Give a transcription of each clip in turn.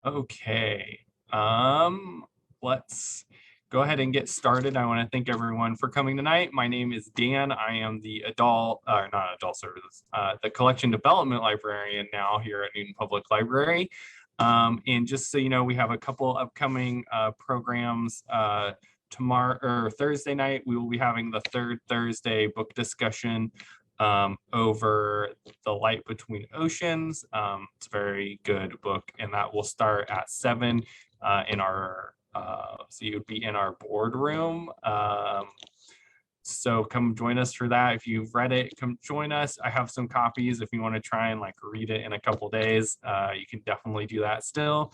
Okay, let's go ahead and get started. I want to thank everyone for coming tonight. My name is Dan. I am the not adult services, the collection development librarian now here at Newton Public Library. And just so you know, we have a couple upcoming programs. Tomorrow or Thursday night, we will be having the third Thursday book discussion over The Light Between Oceans. It's a very good book, and that will start at 7 in our, so you would be in our boardroom. So come join us for that. If you've read it, come join us. I have some copies if you want to try and like read it in a couple days. You can definitely do that still.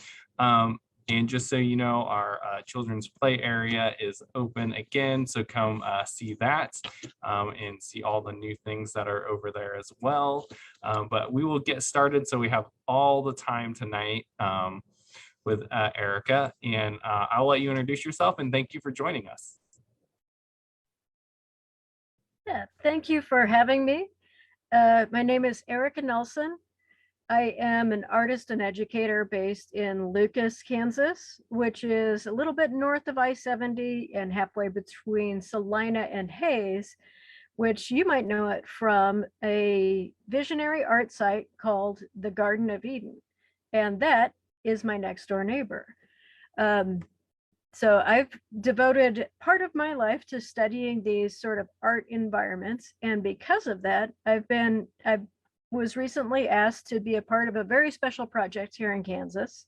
And just so you know, our children's play area is open again. So come see that and see all the new things that are over there as well. But we will get started. So we have all the time tonight with Erika. And I'll let you introduce yourself and thank you for joining us. Yeah, thank you for having me. My name is Erika Nelson. I am an artist and educator based in Lucas, Kansas, which is a little bit north of I-70 and halfway between Salina and Hayes, which you might know it from a visionary art site called the Garden of Eden. And that is my next door neighbor. So I've devoted part of my life to studying these sort of art environments. And because of that, I was recently asked to be a part of a very special project here in Kansas,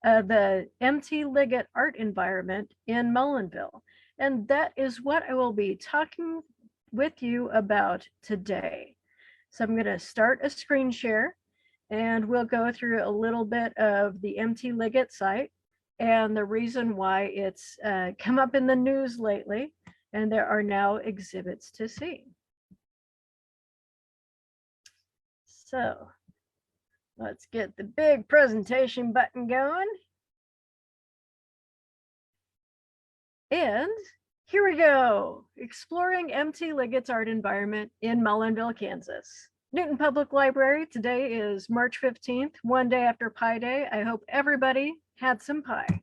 the Liggett Art Environment in Mullinville. And that is what I will be talking with you about today. So I'm going to start a screen share and we'll go through a little bit of the Liggett site and the reason why it's come up in the news lately. And there are now exhibits to see. So let's get the big presentation button going. And here we go, exploring Liggett's art environment in Mullinville, Kansas. Newton Public Library, today is March 15th, one day after Pi Day. I hope everybody had some pie.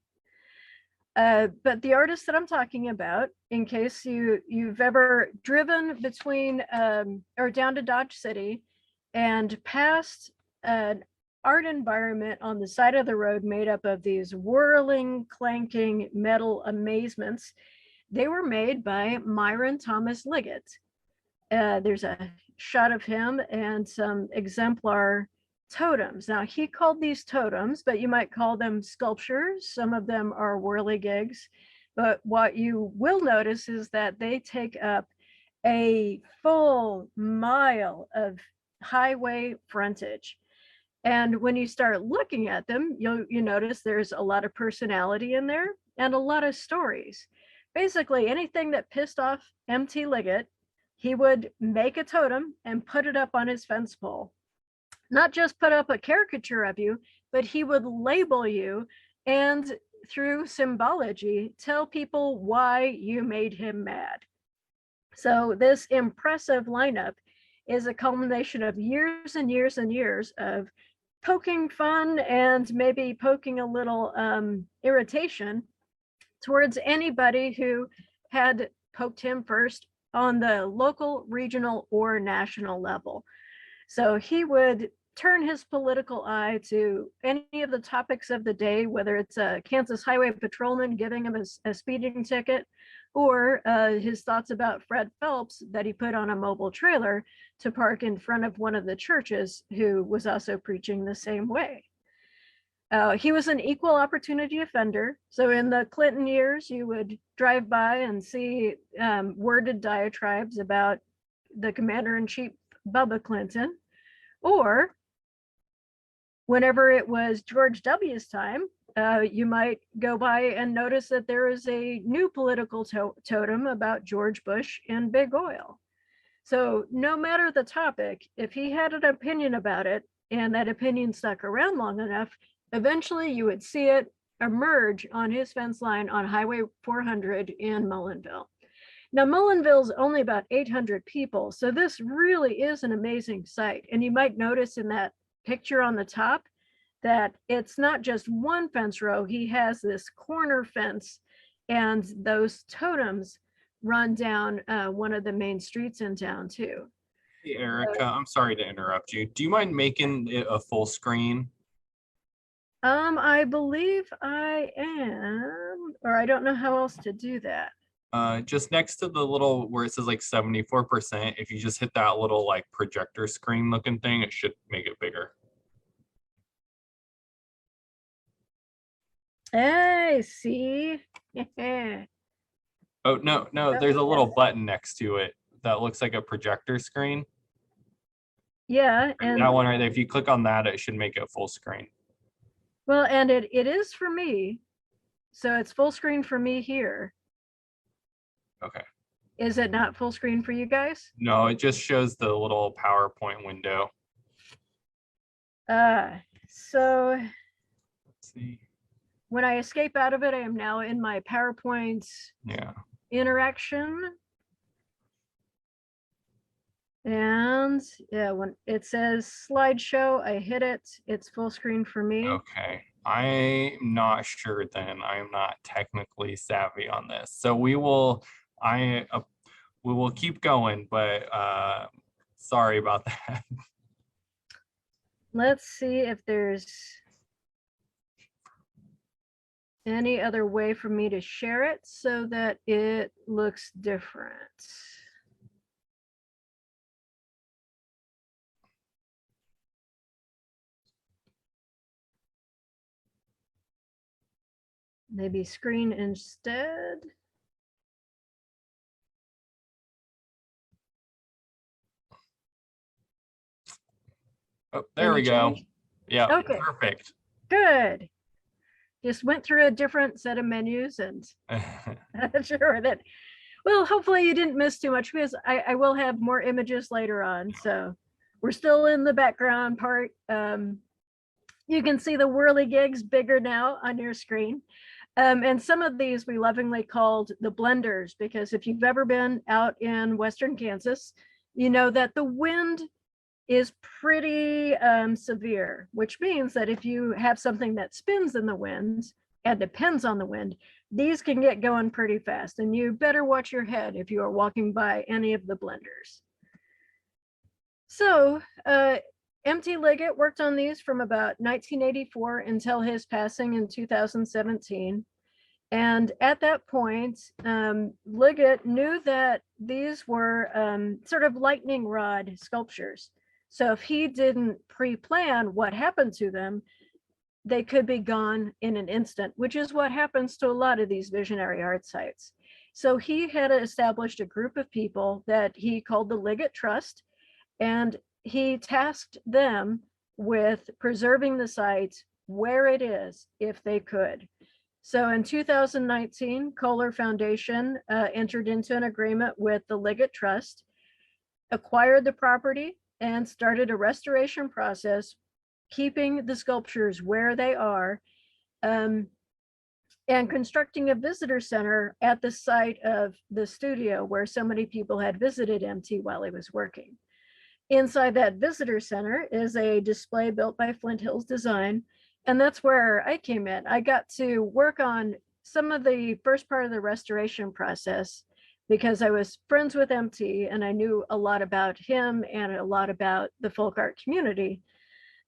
But the artist that I'm talking about, in case you've ever driven between or down to Dodge City, and past an art environment on the side of the road made up of these whirling, clanking metal amazements. They were made by Myron Thomas Liggett. There's a shot of him and some exemplar totems. Now, he called these totems, but you might call them sculptures. Some of them are whirligigs. But what you will notice is that they take up a full mile of highway frontage. And when you start looking at them, you notice there's a lot of personality in there and a lot of stories. Basically, anything that pissed off M.T. Liggett, he would make a totem and put it up on his fence pole. Not just put up a caricature of you, but he would label you and through symbology, tell people why you made him mad. So this impressive lineup is a culmination of years and years and years of poking fun and maybe poking a little irritation towards anybody who had poked him first on the local, regional, or national level. So he would turn his political eye to any of the topics of the day, whether it's a Kansas highway patrolman giving him a speeding ticket, or his thoughts about Fred Phelps that he put on a mobile trailer to park in front of one of the churches who was also preaching the same way. He was an equal opportunity offender. So in the Clinton years, you would drive by and see worded diatribes about the commander-in-chief, Bubba Clinton, or whenever it was George W.'s time, you might go by and notice that there is a new political totem about George Bush and big oil. So no matter the topic, if he had an opinion about it and that opinion stuck around long enough, eventually you would see it emerge on his fence line on Highway 400 in Mullinville. Now, Mullinville is only about 800 people, so this really is an amazing site. And you might notice in that picture on the top, that it's not just one fence row. He has this corner fence, and those totems run down one of the main streets in town too. Hey, Erica, I'm sorry to interrupt you. Do you mind making it a full screen? I believe I am, or I don't know how else to do that. Just next to the little where it says like 74%, if you just hit that little like projector screen looking thing, it should make it bigger. Hey, see? Oh, no, there's a little button next to it that looks like a projector screen. Yeah, and That one right there, if you click on that, it should make it full screen. well, and it is for me. So it's full screen for me here. Okay. Is it not full screen for you guys? No, it just shows the little PowerPoint window. So Let's see. when I escape out of it, I am now in my PowerPoint Yeah. interaction. And yeah, when it says slideshow, I hit it. It's full screen for me. Okay. I'm not sure then. I am not technically savvy on this. So we will keep going, but sorry about that. Let's see if there's any other way for me to share it so that it looks different. Maybe screen instead. Oh, there we go. Yeah, okay, perfect. Good. Just went through a different set of menus and sure that, well, hopefully you didn't miss too much because I will have more images later on. So we're still in the background part. You can see the whirligigs bigger now on your screen. And some of these we lovingly called the blenders, because if you've ever been out in Western Kansas, you know that the wind is pretty severe, which means that if you have something that spins in the wind and depends on the wind, these can get going pretty fast, and you better watch your head if you are walking by any of the blenders. So M.T. Liggett worked on these from about 1984 until his passing in 2017. And at that point, Liggett knew that these were sort of lightning rod sculptures. So if he didn't pre-plan what happened to them, they could be gone in an instant, which is what happens to a lot of these visionary art sites. So he had established a group of people that he called the Liggett Trust, and he tasked them with preserving the site where it is if they could. So in 2019, Kohler Foundation entered into an agreement with the Liggett Trust, acquired the property, and started a restoration process, keeping the sculptures where they are, and constructing a visitor center at the site of the studio where so many people had visited MT while he was working. Inside that visitor center is a display built by Flint Hills Design, and that's where I came in. I got to work on some of the first part of the restoration process because I was friends with MT and I knew a lot about him and a lot about the folk art community.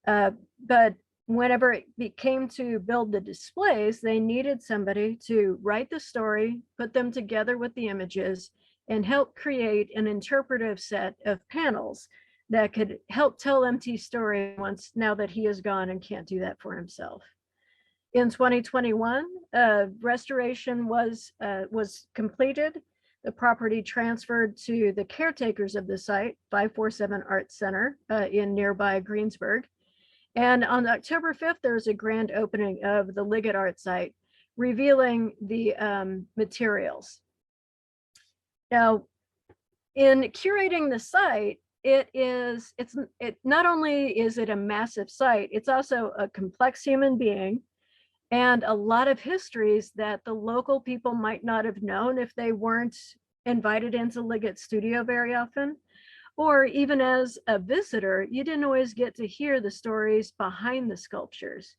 But whenever it came to build the displays, they needed somebody to write the story, put them together with the images, and help create an interpretive set of panels that could help tell MT's story once, now that he is gone and can't do that for himself. In 2021, restoration was completed. The property transferred to the caretakers of the site, 547 Art Center in nearby Greensburg. And on October 5th, there's a grand opening of the Liggett Art site, revealing the materials. Now, in curating the site, it not only is it a massive site, it's also a complex human being and a lot of histories that the local people might not have known if they weren't invited into Liggett's studio very often. Or even as a visitor, you didn't always get to hear the stories behind the sculptures.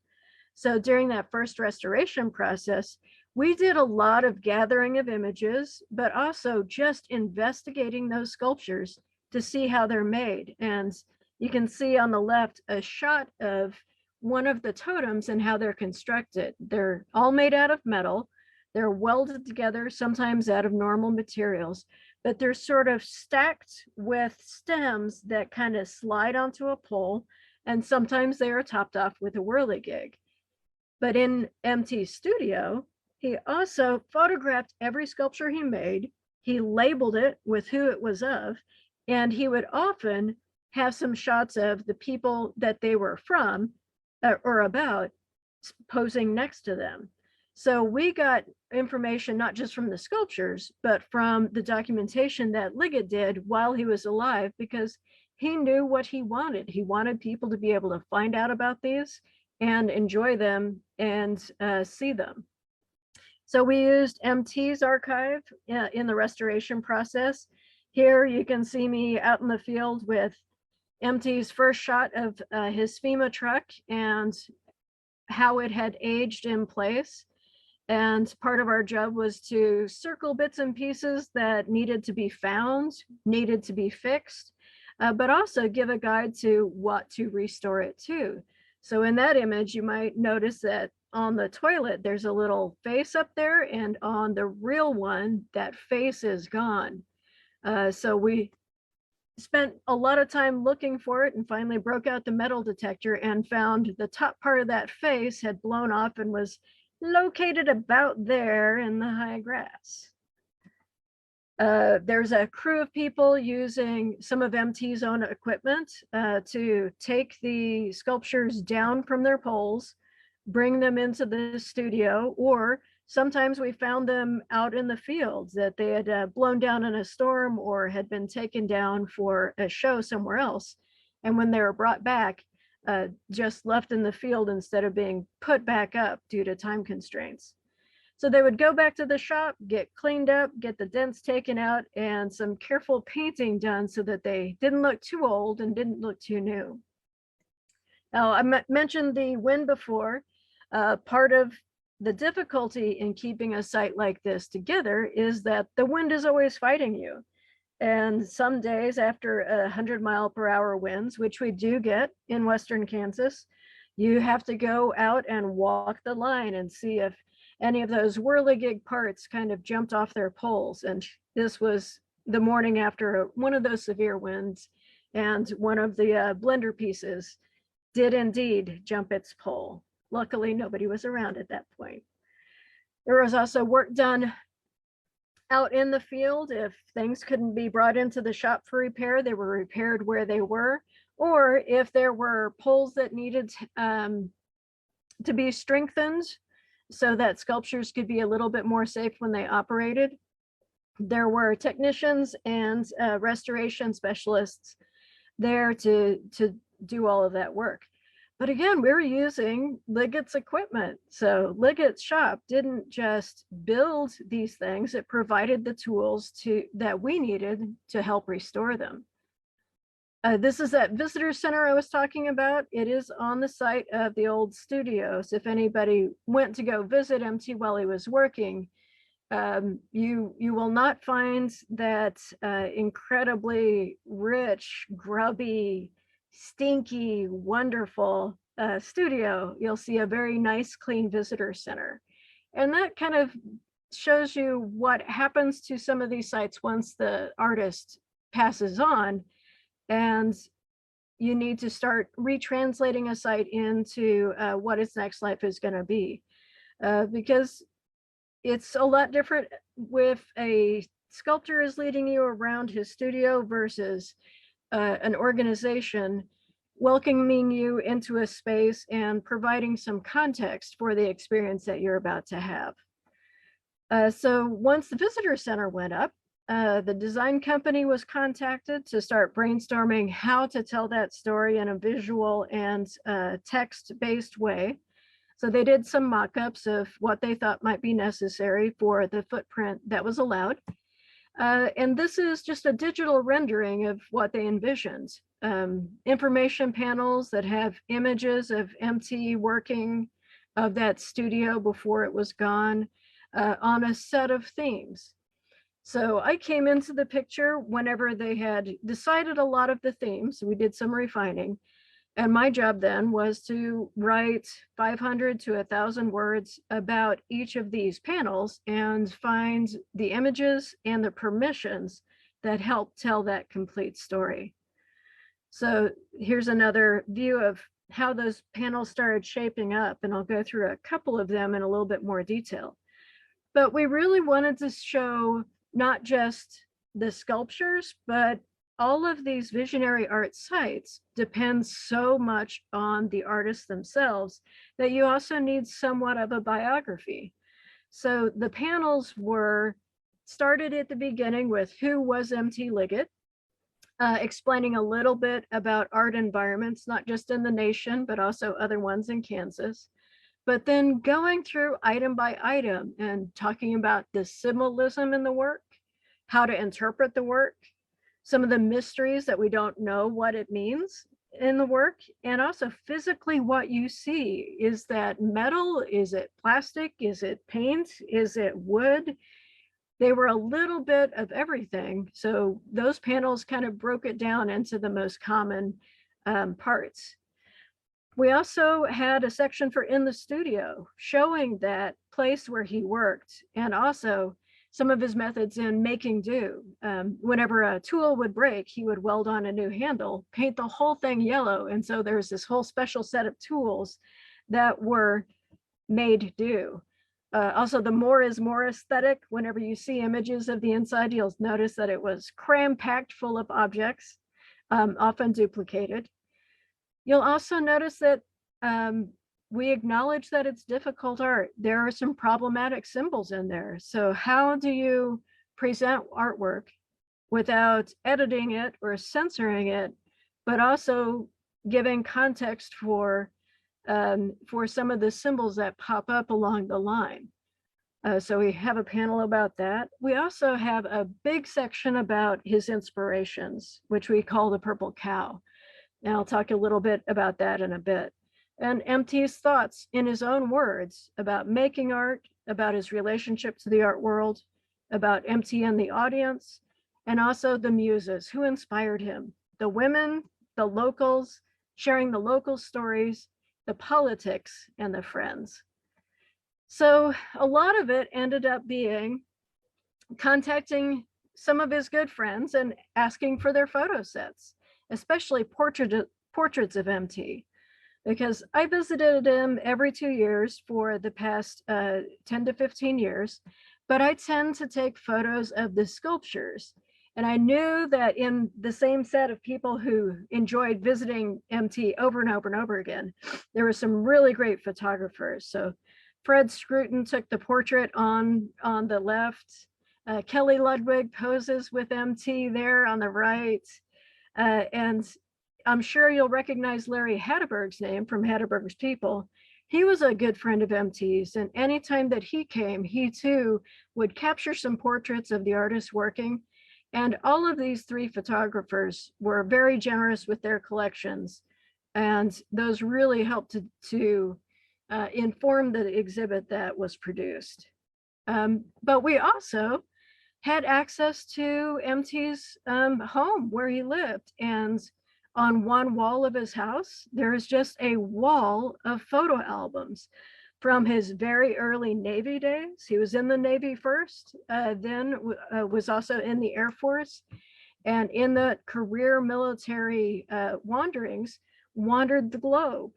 So during that first restoration process, we did a lot of gathering of images, but also just investigating those sculptures to see how they're made. And you can see on the left a shot of one of the totems and how they're constructed. They're all made out of metal. They're welded together, sometimes out of normal materials, but they're sort of stacked with stems that kind of slide onto a pole, and sometimes they are topped off with a whirligig. But in MT's studio, he also photographed every sculpture he made. He labeled it with who it was of, and he would often have some shots of the people that they were from or about posing next to them. So we got information not just from the sculptures, but from the documentation that Liggett did while he was alive, because he knew what he wanted. He wanted people to be able to find out about these and enjoy them and see them. So we used MT's archive in the restoration process. Here you can see me out in the field with MT's first shot of his FEMA truck and how it had aged in place. And part of our job was to circle bits and pieces that needed to be found, needed to be fixed, but also give a guide to what to restore it to. So in that image, you might notice that on the toilet, there's a little face up there, and on the real one, that face is gone. So we spent a lot of time looking for it and finally broke out the metal detector and found the top part of that face had blown off and was located about there in the high grass. There's a crew of people using some of MT's own equipment to take the sculptures down from their poles, bring them into the studio, or sometimes we found them out in the fields that they had blown down in a storm or had been taken down for a show somewhere else. And when they were brought back, just left in the field instead of being put back up due to time constraints. So they would go back to the shop, get cleaned up, get the dents taken out, and some careful painting done so that they didn't look too old and didn't look too new. Now, I mentioned the wind before. Part of the difficulty in keeping a site like this together is that the wind is always fighting you. And some days after 100-mile-per-hour winds, which we do get in Western Kansas, you have to go out and walk the line and see if any of those whirligig parts kind of jumped off their poles. And this was the morning after one of those severe winds, and one of the blender pieces did indeed jump its pole. Luckily, nobody was around at that point. There was also work done out in the field. If things couldn't be brought into the shop for repair, they were repaired where they were. Or if there were poles that needed to be strengthened so that sculptures could be a little bit more safe when they operated, there were technicians and restoration specialists there to do all of that work. But again, we were using Liggett's equipment. So Liggett's shop didn't just build these things, it provided the tools that we needed to help restore them. This is that visitor center I was talking about. It is on the site of the old studios. If anybody went to go visit MT while he was working, you will not find that incredibly rich, grubby, stinky, wonderful studio. You'll see a very nice, clean visitor center. And that kind of shows you what happens to some of these sites once the artist passes on, and you need to start retranslating a site into what its next life is going to be. Because it's a lot different if a sculptor is leading you around his studio versus an organization welcoming you into a space and providing some context for the experience that you're about to have. So once the visitor center went up, the design company was contacted to start brainstorming how to tell that story in a visual and text-based way. So they did some mock-ups of what they thought might be necessary for the footprint that was allowed. And this is just a digital rendering of what they envisioned. Information panels that have images of MT working of that studio before it was gone on a set of themes. So I came into the picture whenever they had decided a lot of the themes. We did some refining. And my job then was to write 500 to 1,000 words about each of these panels and find the images and the permissions that help tell that complete story. So here's another view of how those panels started shaping up, and I'll go through a couple of them in a little bit more detail. But we really wanted to show not just the sculptures, but all of these visionary art sites depend so much on the artists themselves that you also need somewhat of a biography. So the panels were started at the beginning with who was M.T. Liggett, explaining a little bit about art environments, not just in the nation, but also other ones in Kansas. But then going through item by item and talking about the symbolism in the work, how to interpret the work, some of the mysteries that we don't know what it means in the work, and also physically what you see. Is that metal? Is it plastic? Is it paint? Is it wood? They were a little bit of everything. So those panels kind of broke it down into the most common parts. We also had a section for in the studio, showing that place where he worked, and also some of his methods in making do. Whenever a tool would break, he would weld on a new handle, paint the whole thing yellow. And so there's this whole special set of tools that were made do. Also, the more is more aesthetic. Whenever you see images of the inside, you'll notice that it was cram-packed full of objects, often duplicated. You'll also notice that we acknowledge that it's difficult art. There are some problematic symbols in there. So how do you present artwork without editing it or censoring it, but also giving context for some of the symbols that pop up along the line? So we have a panel about that. We also have a big section about his inspirations, which we call the purple cow. And I'll talk a little bit about that in a bit. And MT's thoughts in his own words about making art, about his relationship to the art world, about MT and the audience, and also the muses who inspired him, the women, the locals, sharing the local stories, the politics, and the friends. So a lot of it ended up being contacting some of his good friends and asking for their photo sets, especially portraits of MT, because I visited him every 2 years for the past 10 to 15 years, but I tend to take photos of the sculptures. And I knew that in the same set of people who enjoyed visiting MT over and over and over again, there were some really great photographers. So Fred Scruton took the portrait on the left. Kelly Ludwig poses with MT there on the right. And I'm sure you'll recognize Larry Hatterberg's name from Hatterberg's People. He was a good friend of MT's, and anytime that he came, he too would capture some portraits of the artists working. And all of these three photographers were very generous with their collections, and those really helped to inform the exhibit that was produced. But we also had access to MT's home where he lived, and on one wall of his house, there is just a wall of photo albums from his very early Navy days. He was in the Navy first, then was also in the Air Force, and in the career military wanderings, wandered the globe.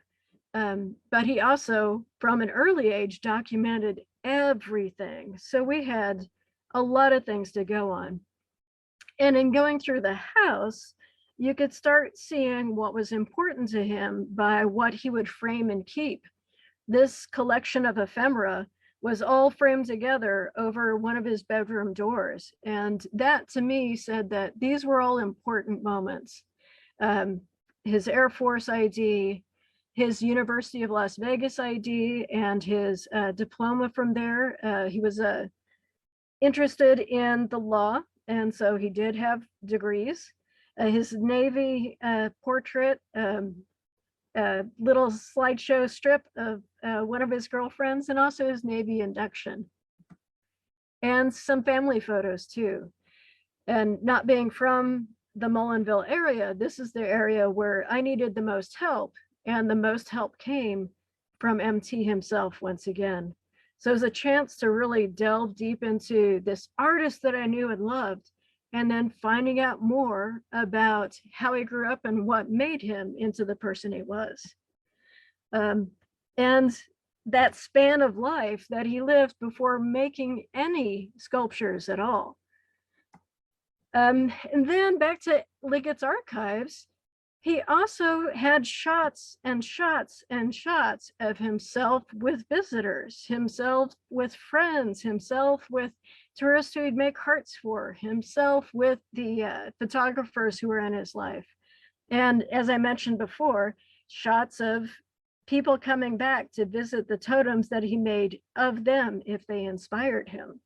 But he also, from an early age, documented everything. So we had a lot of things to go on. And in going through the house, you could start seeing what was important to him by what he would frame and keep. This collection of ephemera was all framed together over one of his bedroom doors. And that to me said that these were all important moments. His Air Force ID, his University of Las Vegas ID, and his diploma from there. He was interested in the law and so he did have degrees. His Navy portrait, little slideshow strip of one of his girlfriends, and also his Navy induction. And some family photos too. And not being from the Mullinville area, this is the area where I needed the most help, and the most help came from MT himself once again. So it was a chance to really delve deep into this artist that I knew and loved, and then finding out more about how he grew up and what made him into the person he was. And that span of life that he lived before making any sculptures at all. And then back to Liggett's archives, he also had shots and shots and shots of himself with visitors, himself with friends, himself with tourists who he'd make hearts for, himself with the photographers who were in his life. And as I mentioned before, shots of people coming back to visit the totems that he made of them if they inspired him.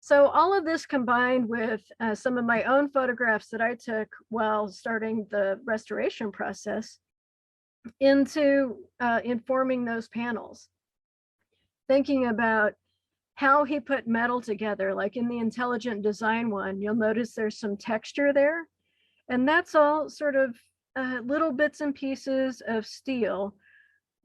So all of this combined with some of my own photographs that I took while starting the restoration process into informing those panels. Thinking about how he put metal together, like in the intelligent design one, you'll notice there's some texture there. And that's all sort of little bits and pieces of steel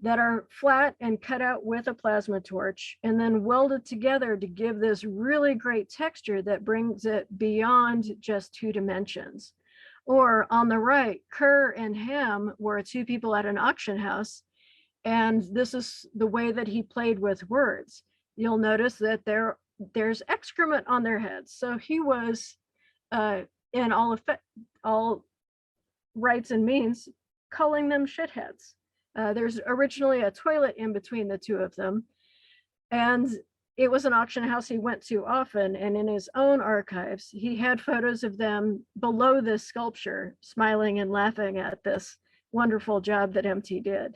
that are flat and cut out with a plasma torch and then welded together to give this really great texture that brings it beyond just 2 dimensions. Or on the right, Kerr and Ham were 2 people at an auction house, and this is the way that he played with words. You'll notice that there's excrement on their heads. So he was in all rights and means calling them shitheads. There's originally a toilet in between the 2 of them, and it was an auction house he went to often, and in his own archives, he had photos of them below this sculpture, smiling and laughing at this wonderful job that MT did.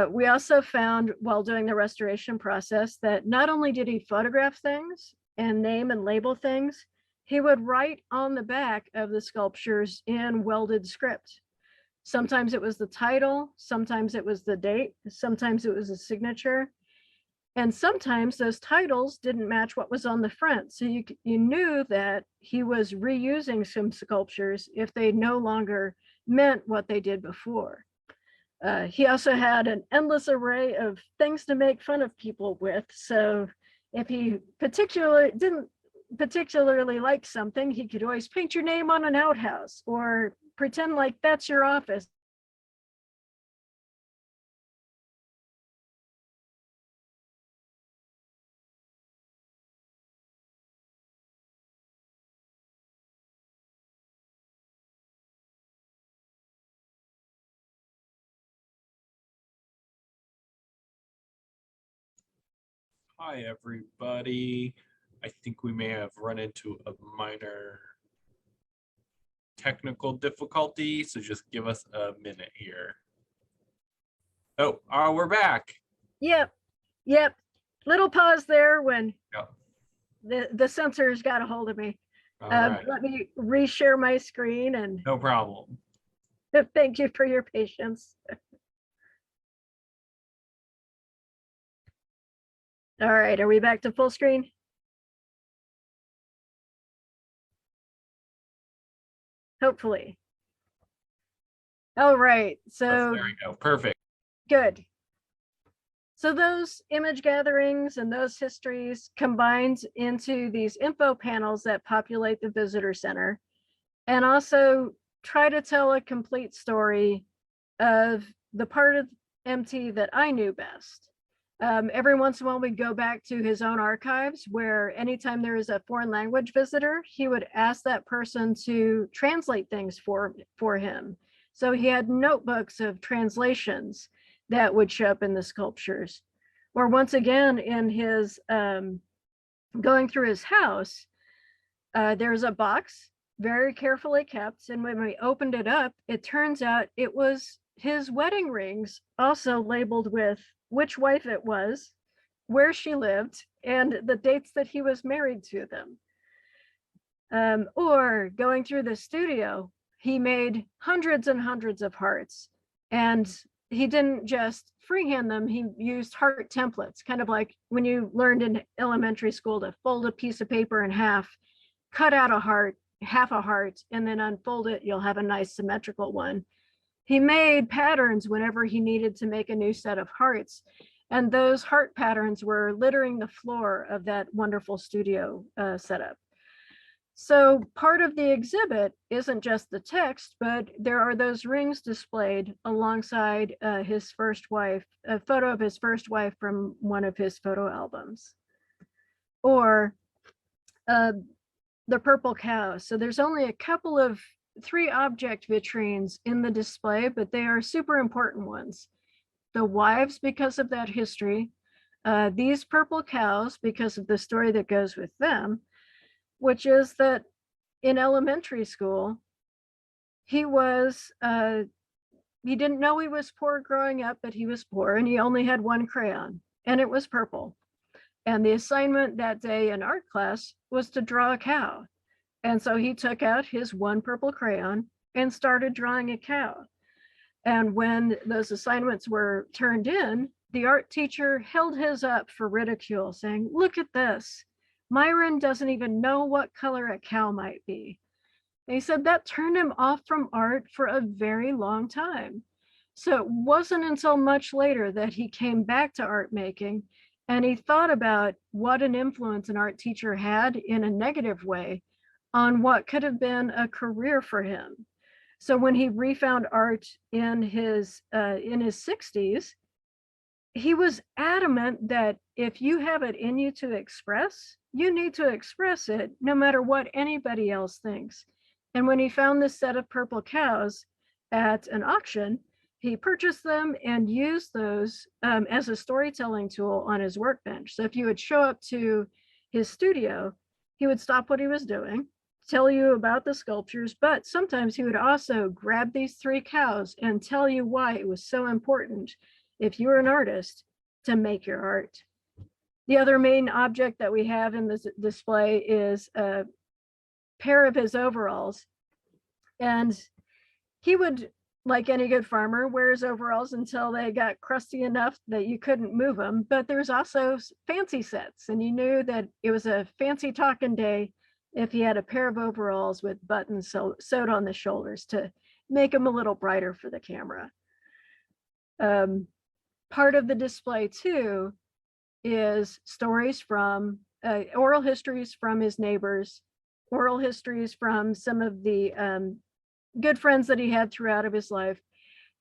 We also found while doing the restoration process that not only did he photograph things and name and label things, he would write on the back of the sculptures in welded script. Sometimes it was the title, sometimes it was the date, sometimes it was a signature. And sometimes those titles didn't match what was on the front. So you knew that he was reusing some sculptures if they no longer meant what they did before. He also had an endless array of things to make fun of people with. So if he didn't particularly like something, he could always paint your name on an outhouse or pretend like that's your office. Hi, everybody. I think we may have run into a minor technical difficulty, so just give us a minute here. Oh, we're back. Yep. Little pause there when the sensors got a hold of me. Right. Let me reshare my screen and no problem. Thank you for your patience. All right, are we back to full screen? Hopefully. All right, so there we go. Perfect. Good. So those image gatherings and those histories combined into these info panels that populate the visitor center, and also try to tell a complete story of the part of MT that I knew best. Every once in a while, we go back to his own archives where anytime there is a foreign language visitor, he would ask that person to translate things for him. So he had notebooks of translations that would show up in the sculptures. Or once again, in his going through his house, there's a box very carefully kept. And when we opened it up, it turns out it was his wedding rings, also labeled with which wife it was, where she lived, and the dates that he was married to them. Or going through the studio, he made hundreds and hundreds of hearts, and he didn't just freehand them, he used heart templates, kind of like when you learned in elementary school to fold a piece of paper in half, cut out a heart, half a heart, and then unfold it, you'll have a nice symmetrical one. He made patterns whenever he needed to make a new set of hearts, and those heart patterns were littering the floor of that wonderful studio setup. So part of the exhibit isn't just the text, but there are those rings displayed alongside his first wife, a photo of his first wife from one of his photo albums. Or the purple cow. So there's only a couple of 3 object vitrines in the display, but they are super important ones. The wives, because of that history, these purple cows, because of the story that goes with them, which is that in elementary school, he didn't know he was poor growing up, but he was poor, and he only had 1 crayon, and it was purple. And the assignment that day in art class was to draw a cow. And so he took out his 1 purple crayon and started drawing a cow. And when those assignments were turned in, the art teacher held his up for ridicule, saying, "Look at this. Myron doesn't even know what color a cow might be." And he said that turned him off from art for a very long time. So it wasn't until much later that he came back to art making, and he thought about what an influence an art teacher had in a negative way on what could have been a career for him. So when he refound art in his 60s, he was adamant that if you have it in you to express, you need to express it no matter what anybody else thinks. And when he found this set of purple cows at an auction, he purchased them and used those as a storytelling tool on his workbench. So if you would show up to his studio, he would stop what he was doing, tell you about the sculptures, but sometimes he would also grab these 3 cows and tell you why it was so important, if you're an artist, to make your art. The other main object that we have in this display is a pair of his overalls. And he would, like any good farmer, wear his overalls until they got crusty enough that you couldn't move them. But there's also fancy sets, and you knew that it was a fancy talking day if he had a pair of overalls with buttons sewed on the shoulders to make them a little brighter for the camera. Part of the display too is stories from oral histories from his neighbors, oral histories from some of the good friends that he had throughout of his life,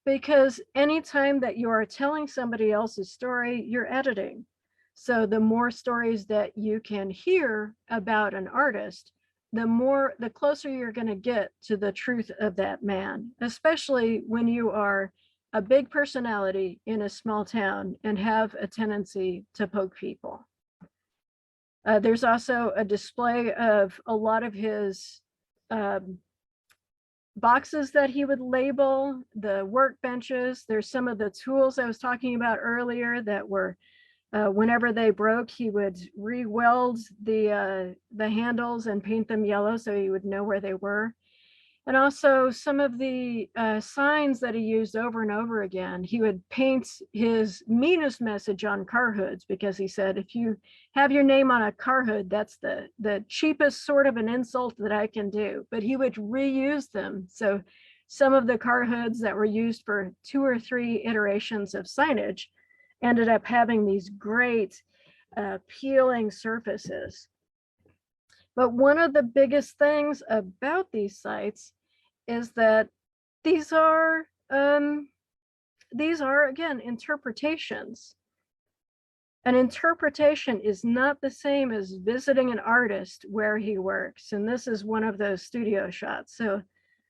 because anytime that you are telling somebody else's story, you're editing. So the more stories that you can hear about an artist, the closer you're going to get to the truth of that man, especially when you are a big personality in a small town and have a tendency to poke people. There's also a display of a lot of his boxes that he would label, the workbenches. There's some of the tools I was talking about earlier that were, whenever they broke, he would re-weld the handles and paint them yellow so he would know where they were. And also some of the signs that he used over and over again. He would paint his meanest message on car hoods, because he said, if you have your name on a car hood, that's the cheapest sort of an insult that I can do. But he would reuse them. So some of the car hoods that were used for 2 or 3 iterations of signage ended up having these great peeling surfaces. But one of the biggest things about these sites is that these are again, interpretations. An interpretation is not the same as visiting an artist where he works. And this is one of those studio shots. So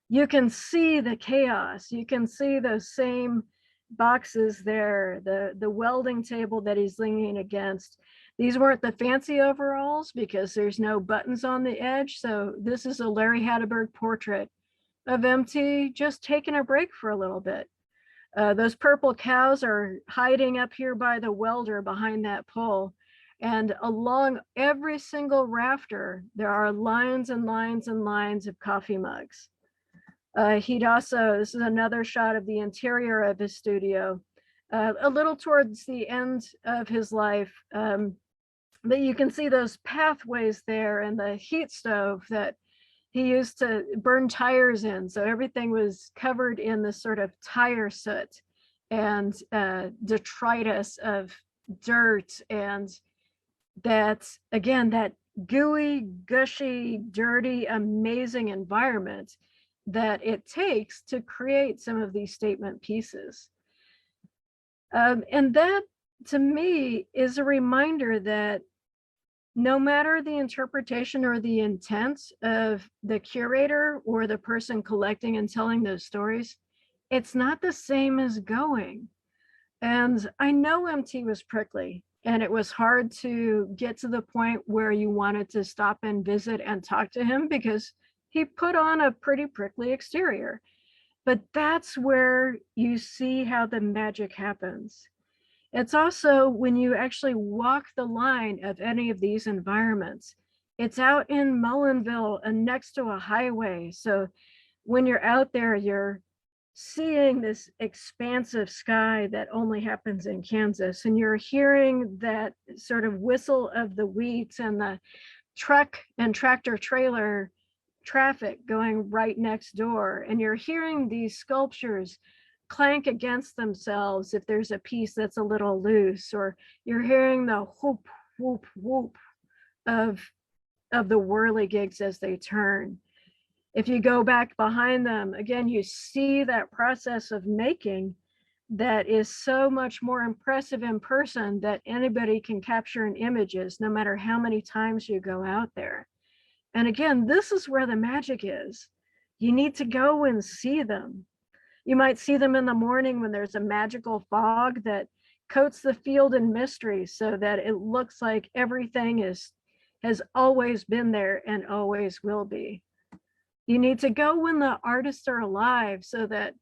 you can see the chaos. You can see those same boxes there, the welding table that he's leaning against. These weren't the fancy overalls because there's no buttons on the edge. So this is a Larry Hatterberg portrait of MT just taking a break for a little bit. Those purple cows are hiding up here by the welder behind that pole. And along every single rafter, there are lines and lines and lines of coffee mugs. He'd also, this is another shot of the interior of his studio, a little towards the end of his life, but you can see those pathways there and the heat stove that he used to burn tires in. So everything was covered in this sort of tire soot and detritus of dirt, and that, again, that gooey, gushy, dirty, amazing environment that it takes to create some of these statement pieces. And that, to me, is a reminder that no matter the interpretation or the intent of the curator or the person collecting and telling those stories, it's not the same as going. And I know MT was prickly, and it was hard to get to the point where you wanted to stop and visit and talk to him because he put on a pretty prickly exterior. But that's where you see how the magic happens. It's also when you actually walk the line of any of these environments. It's out in Mullinville and next to a highway. So when you're out there, you're seeing this expansive sky that only happens in Kansas, and you're hearing that sort of whistle of the wheat and the truck and tractor trailer traffic going right next door, and you're hearing these sculptures clank against themselves if there's a piece that's a little loose, or you're hearing the whoop whoop whoop of the whirligigs as they turn. If you go back behind them, again, you see that process of making that is so much more impressive in person that anybody can capture in images, no matter how many times you go out there. And again, this is where the magic is. You need to go and see them. You might see them in the morning when there's a magical fog that coats the field in mystery so that it looks like everything has always been there and always will be. You need to go when the artists are alive so that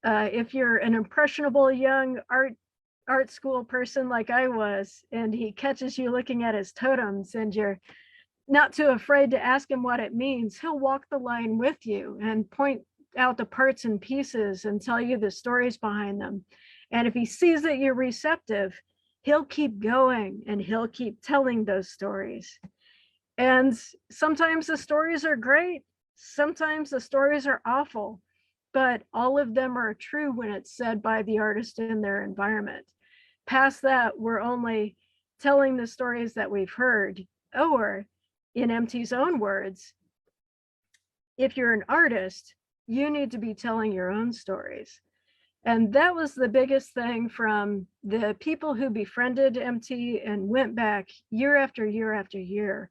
if you're an impressionable young art school person like I was, and he catches you looking at his totems and you're not too afraid to ask him what it means, he'll walk the line with you and point out the parts and pieces and tell you the stories behind them. And if he sees that you're receptive, he'll keep going and he'll keep telling those stories. And sometimes the stories are great. Sometimes the stories are awful, but all of them are true when it's said by the artist in their environment. Past that, we're only telling the stories that we've heard, or in MT's own words, if you're an artist, you need to be telling your own stories. And that was the biggest thing from the people who befriended MT and went back year after year after year,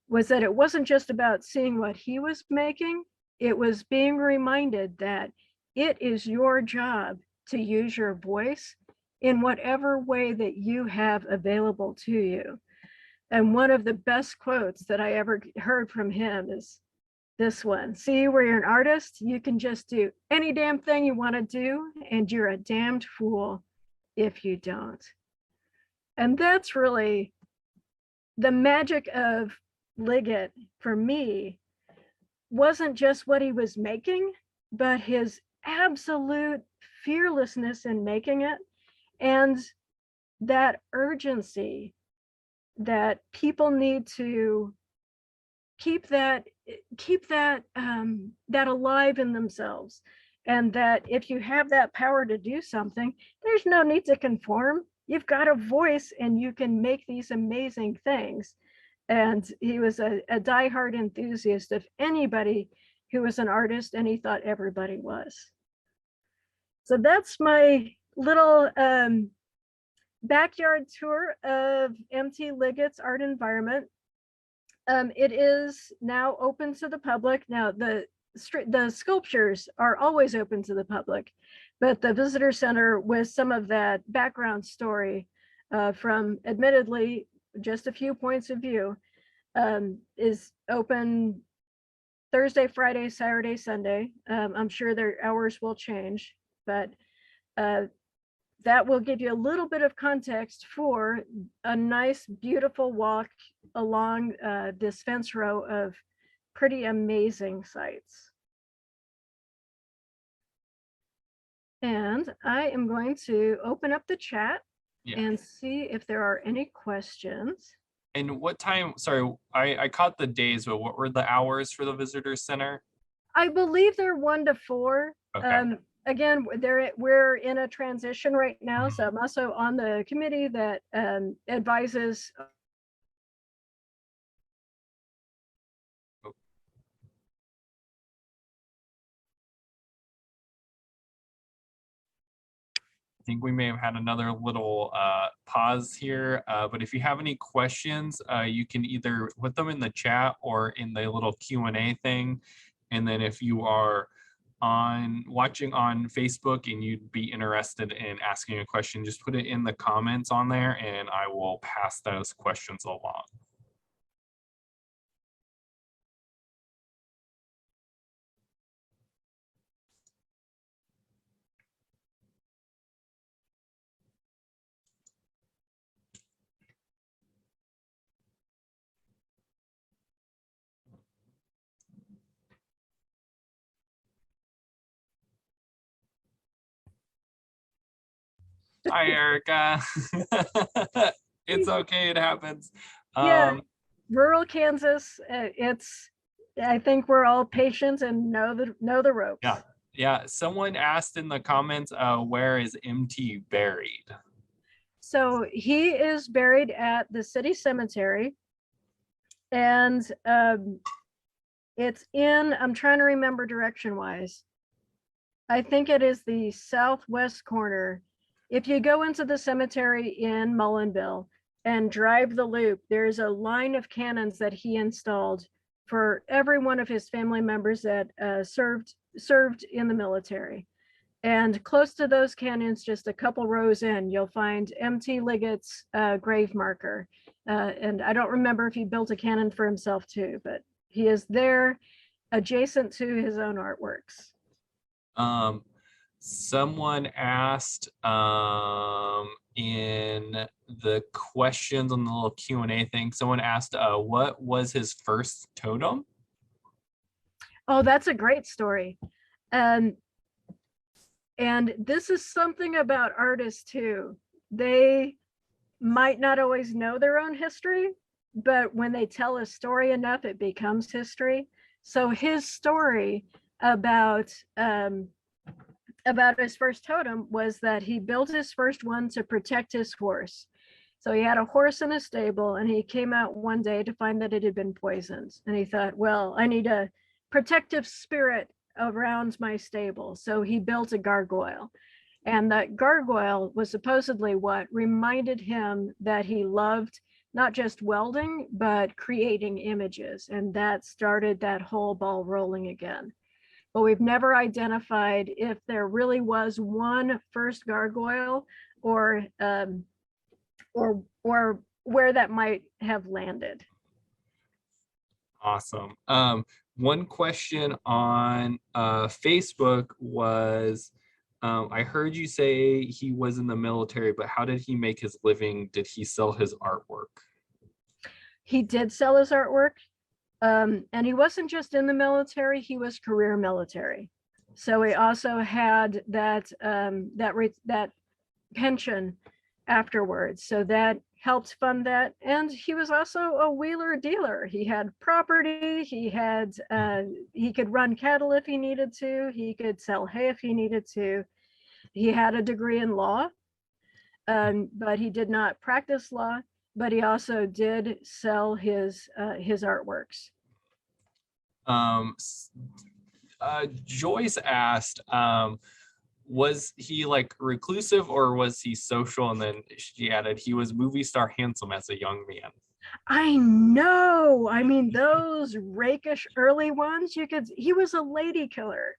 was that it wasn't just about seeing what he was making, it was being reminded that it is your job to use your voice in whatever way that you have available to you. And one of the best quotes that I ever heard from him is this one: see, where you're an artist, you can just do any damn thing you want to do, and you're a damned fool if you don't. And that's really the magic of Liggett for me. Wasn't just what he was making, but his absolute fearlessness in making it, and that urgency that people need to keep that alive in themselves. And that if you have that power to do something, there's no need to conform. You've got a voice and you can make these amazing things. And he was a diehard enthusiast of anybody who was an artist, and he thought everybody was. So that's my little backyard tour of MT Liggett's art environment. It is now open to the public. Now, the sculptures are always open to the public, but the visitor center, with some of that background story from admittedly just a few points of view, is open Thursday, Friday, Saturday, Sunday. I'm sure their hours will change, but that will give you a little bit of context for a nice, beautiful walk along this fence row of pretty amazing sites. And I am going to open up the chat and see if there are any questions. And what time, sorry, I caught the days, but what were the hours for the visitor center? I believe they're 1 to 4. Okay. Again, we're in a transition right now, so I'm also on the committee that advises. I think we may have had another little pause here, but if you have any questions, you can either put them in the chat or in the little Q&A thing. And then if you are watching on Facebook and you'd be interested in asking a question, just put it in the comments on there and I will pass those questions along. Hi, Erica. It's okay, it happens. Yeah, rural Kansas, I think we're all patient and know the ropes. Yeah. Someone asked in the comments, where is MT buried? So he is buried at the city cemetery, and it's in, I'm trying to remember direction wise. I think it is the southwest corner. If you go into the cemetery in Mullinville and drive the loop, there's a line of cannons that he installed for every one of his family members that served in the military. And close to those cannons, just a couple rows in, you'll find M.T. Liggett's grave marker. And I don't remember if he built a cannon for himself too, but he is there adjacent to his own artworks. Someone asked in the questions on the little Q&A thing, someone asked, what was his first totem? Oh, that's a great story. And this is something about artists too. They might not always know their own history, but when they tell a story enough, it becomes history. So his story about his first totem was that he built his first one to protect his horse. So he had a horse in a stable and he came out one day to find that it had been poisoned. And he thought, well, I need a protective spirit around my stable. So he built a gargoyle. And that gargoyle was supposedly what reminded him that he loved not just welding, but creating images. And that started that whole ball rolling again. But we've never identified if there really was one first gargoyle or where that might have landed. Awesome. One question on Facebook was, I heard you say he was in the military, but how did he make his living? Did he sell his artwork? He did sell his artwork. And he wasn't just in the military, he was career military. So he also had that pension afterwards. So that helped fund that. And he was also a wheeler dealer. He had property, he could run cattle if he needed to, he could sell hay if he needed to. He had a degree in law, but he did not practice law. But he also did sell his artworks. Joyce asked, was he like reclusive or was he social? And then she added, he was movie star handsome as a young man. I know. I mean, those rakish early ones, he was a lady killer.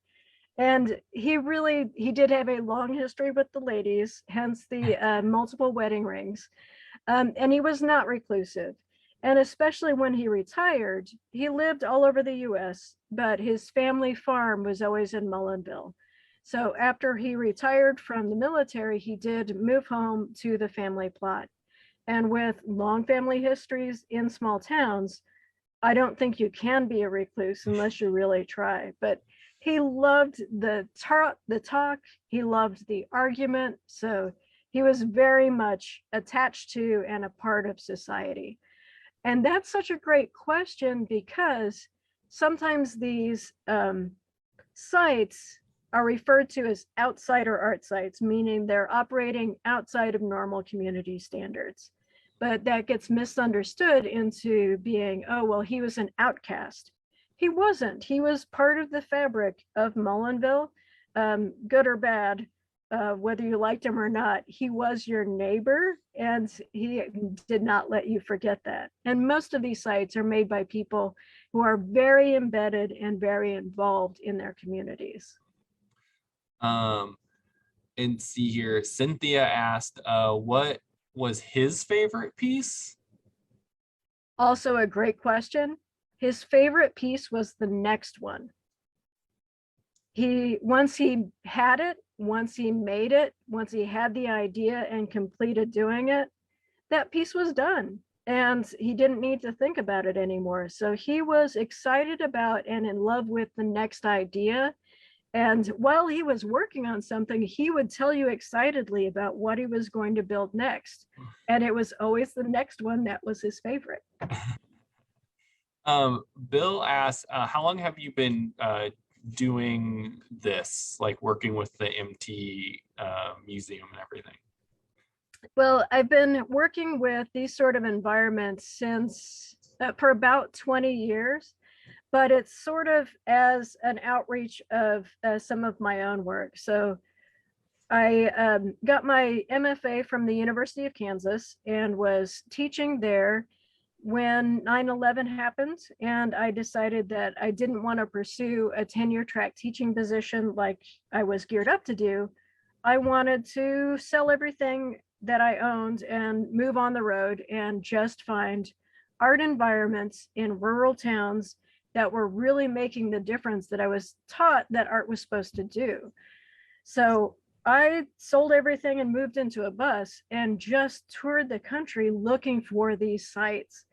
And he did have a long history with the ladies, hence the multiple wedding rings. And he was not reclusive. And especially when he retired, he lived all over the US, but his family farm was always in Mullinville. So after he retired from the military, he did move home to the family plot. And with long family histories in small towns, I don't think you can be a recluse unless you really try. But he loved the talk, he loved the argument. So he was very much attached to and a part of society. And that's such a great question because sometimes these sites are referred to as outsider art sites, meaning they're operating outside of normal community standards. But that gets misunderstood into being, oh, well, he was an outcast. He wasn't. He was part of the fabric of Mullinville, good or bad, whether you liked him or not. He was your neighbor, and he did not let you forget that. And most of these sites are made by people who are very embedded and very involved in their communities. And see here, Cynthia asked, what was his favorite piece? Also a great question. His favorite piece was the next one. Once he had it, once he made it, once he had the idea and completed doing it, that piece was done. And he didn't need to think about it anymore. So he was excited about and in love with the next idea. And while he was working on something, he would tell you excitedly about what he was going to build next. And it was always the next one that was his favorite. Bill asked, how long have you been doing this, like working with the MT museum and everything? Well, I've been working with these sort of environments since for about 20 years. But it's sort of as an outreach of some of my own work. So I got my MFA from the University of Kansas and was teaching there when 9/11 happened. And I decided that I didn't want to pursue a tenure track teaching position like I was geared up to do. I wanted to sell everything that I owned and move on the road and just find art environments in rural towns that were really making the difference that I was taught that art was supposed to do. So I sold everything and moved into a bus and just toured the country looking for these sites.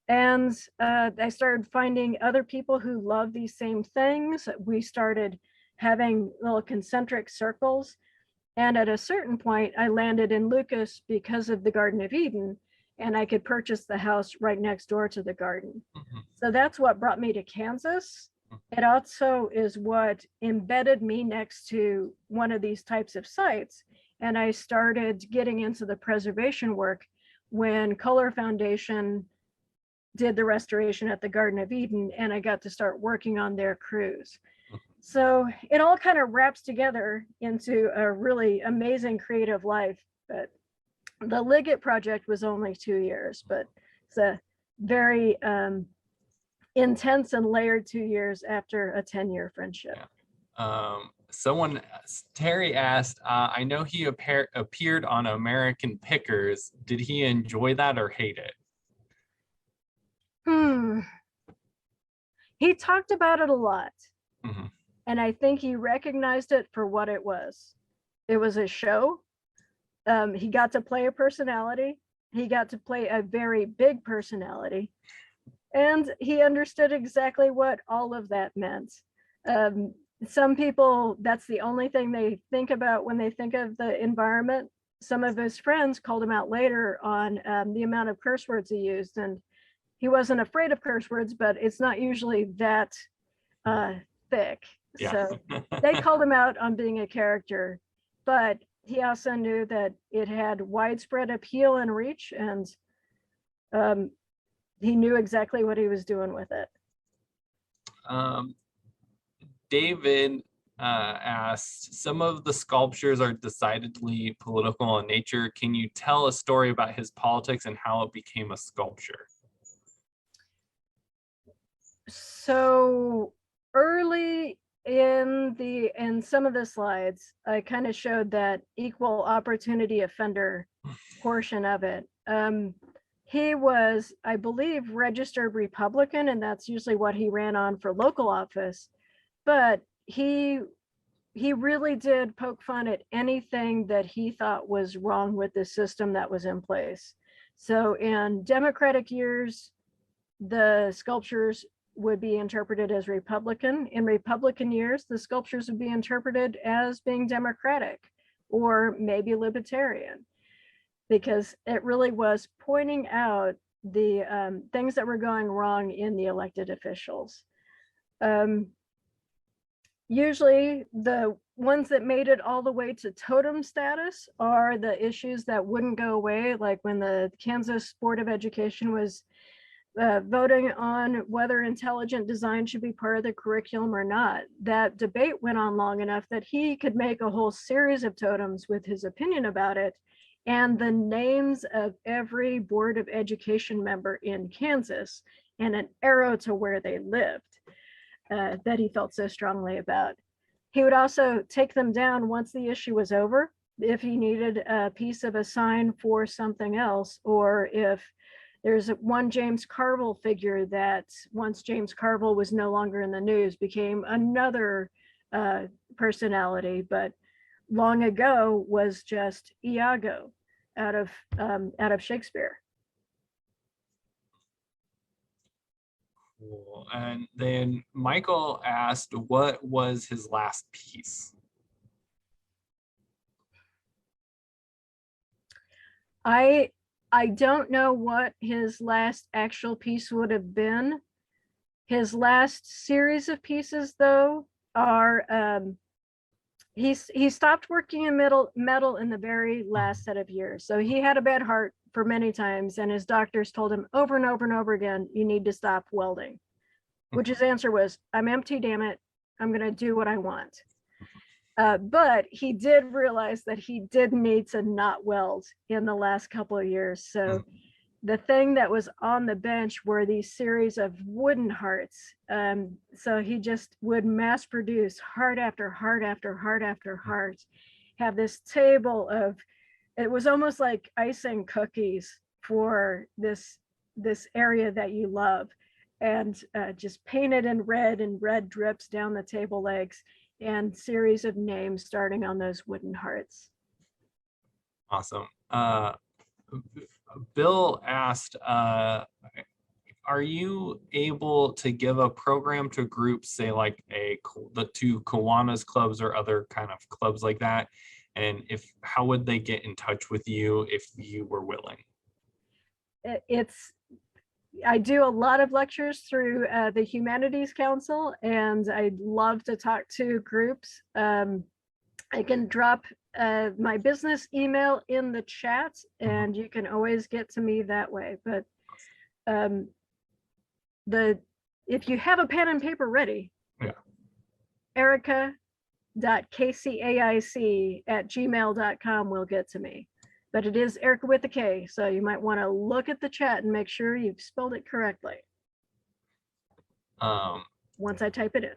And I started finding other people who love these same things. We started having little concentric circles. And at a certain point, I landed in Lucas because of the Garden of Eden, and I could purchase the house right next door to the garden. Mm-hmm. So that's what brought me to Kansas. It also is what embedded me next to one of these types of sites. And I started getting into the preservation work when Kohler Foundation did the restoration at the Garden of Eden, and I got to start working on their crews. So it all kind of wraps together into a really amazing creative life. But the Liggett project was only 2 years, but it's a very intense and layered 2 years after a 10-year friendship. Yeah. Terry asked, I know he appeared on American Pickers. Did he enjoy that or hate it? He talked about it a lot. Mm-hmm. And I think he recognized it for what it was. It was a show. He got to play a personality. He got to play a very big personality. And he understood exactly what all of that meant. Some people, that's the only thing they think about when they think of the environment. Some of his friends called him out later on the amount of curse words he used. And he wasn't afraid of curse words, but it's not usually that thick. Yeah. So they called him out on being a character, but he also knew that it had widespread appeal and reach, and he knew exactly what he was doing with it. David asked, some of the sculptures are decidedly political in nature. Can you tell a story about his politics and how it became a sculpture? So early in some of the slides, I kind of showed that equal opportunity offender portion of it. He was, I believe, registered Republican, and that's usually what he ran on for local office. But he he really did poke fun at anything that he thought was wrong with the system that was in place. So in Democratic years, the sculptures would be interpreted as Republican. In Republican years, the sculptures would be interpreted as being Democratic or maybe Libertarian, because it really was pointing out the things that were going wrong in the elected officials. Usually the ones that made it all the way to totem status are the issues that wouldn't go away, like when the Kansas Board of Education was voting on whether intelligent design should be part of the curriculum or not. That debate went on long enough that he could make a whole series of totems with his opinion about it, and the names of every Board of Education member in Kansas and an arrow to where they lived. That he felt so strongly about. He would also take them down once the issue was over, if he needed a piece of a sign for something else, or if there's one James Carville figure that, once James Carville was no longer in the news, became another personality, but long ago was just Iago out of Shakespeare. Cool. And then Michael asked, what was his last piece? I don't know what his last actual piece would have been. His last series of pieces, though, are he stopped working in metal in the very last set of years. So he had a bad heart for many times, and his doctors told him over and over and over again, you need to stop welding, which his answer was, I'm empty, damn it. I'm going to do what I want. But he did realize that he did need to not weld in the last couple of years. So the thing that was on the bench were these series of wooden hearts. So he just would mass produce heart after heart after heart after heart, have this table of, it was almost like icing cookies for this area that you love, and just painted in red, and red drips down the table legs, and series of names starting on those wooden hearts. Awesome. Bill asked, are you able to give a program to groups, say like the two Kiwanis clubs or other kind of clubs like that? And how would they get in touch with you if you were willing? I do a lot of lectures through the Humanities Council, and I'd love to talk to groups. I can drop my business email in the chat, and you can always get to me that way. But if you have a pen and paper ready, yeah. Erika.kcaic@gmail.com will get to me. But it is Erika with a K, so you might want to look at the chat and make sure you've spelled it correctly once I type it in.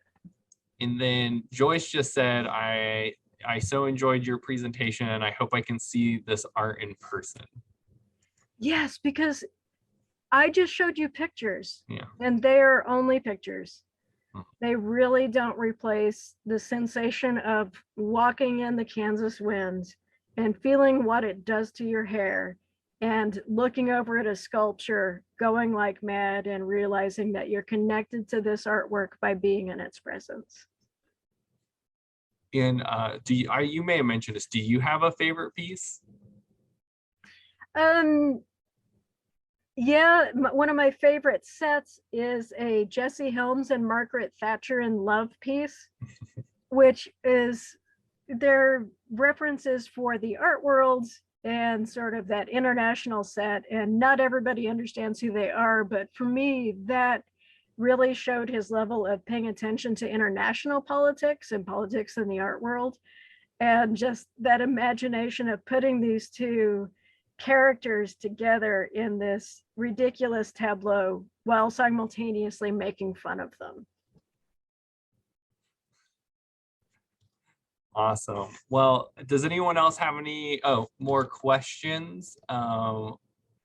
And then Joyce just said, I so enjoyed your presentation, and I hope I can see this art in person. Yes, because I just showed you pictures, yeah, and they are only pictures. They really don't replace the sensation of walking in the Kansas wind and feeling what it does to your hair, and looking over at a sculpture, going like mad, and realizing that you're connected to this artwork by being in its presence. And you may have mentioned this, do you have a favorite piece? Yeah, one of my favorite sets is a Jesse Helms and Margaret Thatcher in Love piece, which is their references for the art world and sort of that international set. And not everybody understands who they are, but for me, that really showed his level of paying attention to international politics and politics in the art world. And just that imagination of putting these two characters together in this ridiculous tableau while simultaneously making fun of them. Awesome. Well, does anyone else have any more questions?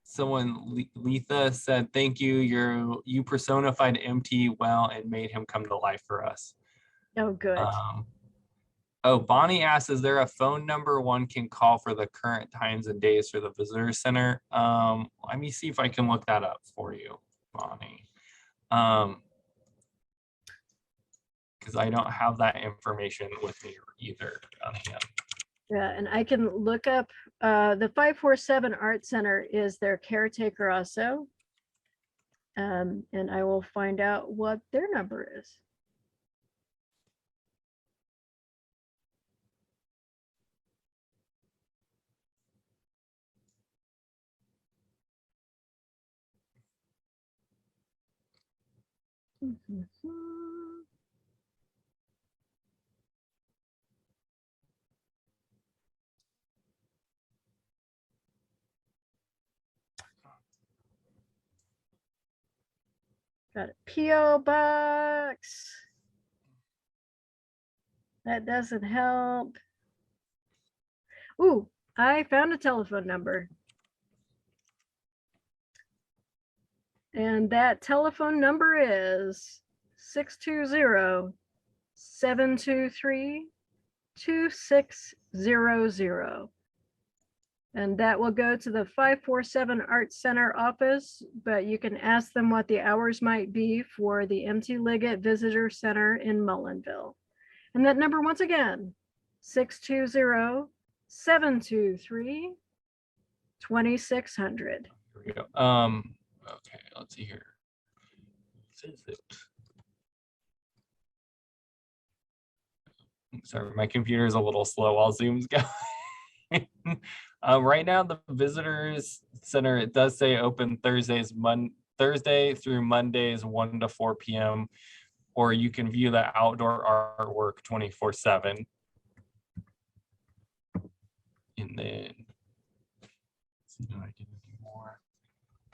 Someone, Letha, said, thank you. You personified MT well and made him come to life for us. Oh, good. Oh, Bonnie asks, is there a phone number one can call for the current times and days for the visitor center? Let me see if I can look that up for you, Bonnie. Because I don't have that information with me either on hand. Yeah, and I can look up the 547 Art Center is their caretaker also. And I will find out what their number is. Got a P.O. box. That doesn't help. Ooh, I found a telephone number. And that telephone number is 620-723-2600. And that will go to the 547 Art Center office, but you can ask them what the hours might be for the MT Liggett Visitors Center in Mullinville. And that number, once again, 620-723-2600. Here we go. Okay, let's see here. Sorry, my computer is a little slow while Zoom's going. Right now, the Visitors Center, it does say open Thursday through Mondays, 1 to 4 p.m. Or you can view the outdoor artwork 24/7. And then,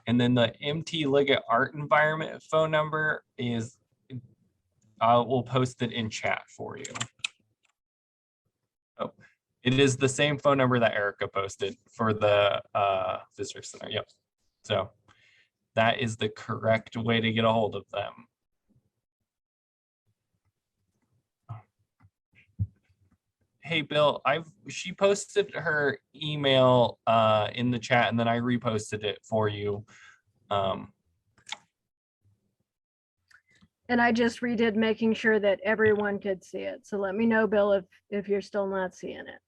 and then the MT Liggett Art Environment phone number is, we'll post it in chat for you. Oh, it is the same phone number that Erika posted for the Visitor Center. Yep. So that is the correct way to get a hold of them. Hey, Bill, she posted her email in the chat, and then I reposted it for you. And I just redid making sure that everyone could see it. So let me know, Bill, if you're still not seeing it.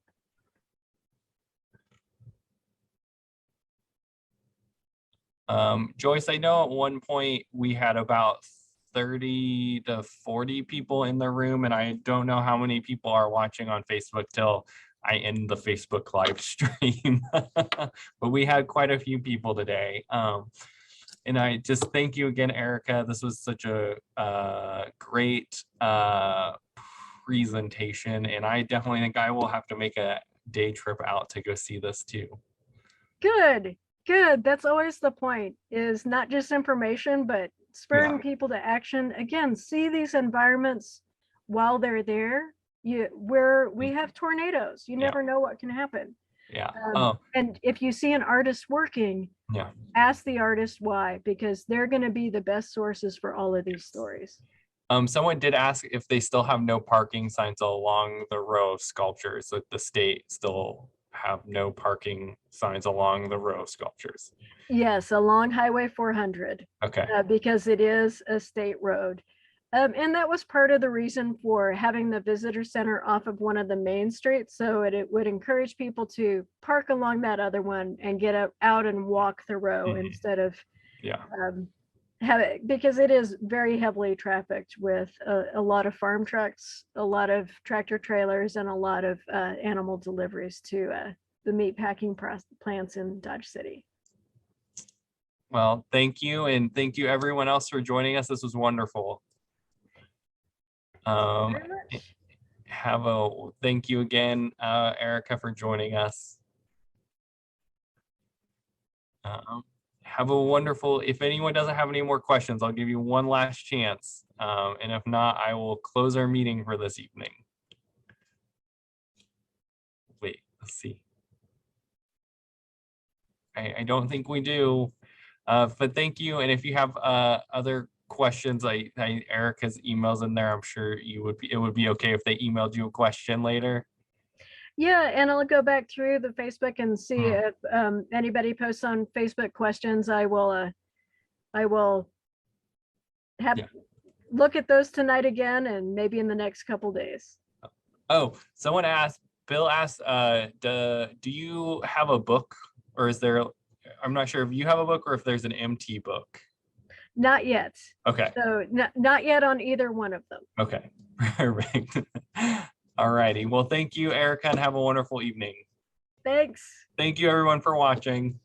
Joyce, I know at one point we had about 30 to 40 people in the room, and I don't know how many people are watching on Facebook till I end the Facebook live stream. But we had quite a few people today. And I just thank you again, Erika. This was such a great presentation, and I definitely think I will have to make a day trip out to go see this too. Good, good. That's always the point, is not just information, but spurring people to action. Again, see these environments while they're there. Where we have tornadoes, you never know what can happen. Yeah. And if you see an artist working, ask the artist why, because they're going to be the best sources for all of these stories. Someone did ask if they still have no parking signs along the row of sculptures, that the state still have no parking signs along the row of sculptures. Yes, along Highway 400. Okay. Because it is a state road. And that was part of the reason for having the visitor center off of one of the main streets. So it would encourage people to park along that other one and get out and walk the row instead of have it, because it is very heavily trafficked with a lot of farm trucks, a lot of tractor trailers, and a lot of animal deliveries to the meat packing plants in Dodge City. Well, thank you. And thank you everyone else for joining us. This was wonderful. Thank you again, Erika, for joining us. Have a wonderful, if anyone doesn't have any more questions, I'll give you one last chance. And if not, I will close our meeting for this evening. Wait, let's see. I don't think we do, but thank you. And if you have other questions, Erica's emails in there. I'm sure it would be okay if they emailed you a question later. Yeah, and I'll go back through the Facebook and see if anybody posts on Facebook questions. I will have look at those tonight again, and maybe in the next couple days. Oh, someone asked, Bill asked, do you have a book, or is there, I'm not sure if you have a book or if there's an MT book. Not yet. Okay. So not yet on either one of them. Okay, perfect. All righty. Well, thank you, Erica, and have a wonderful evening. Thanks. Thank you, everyone, for watching.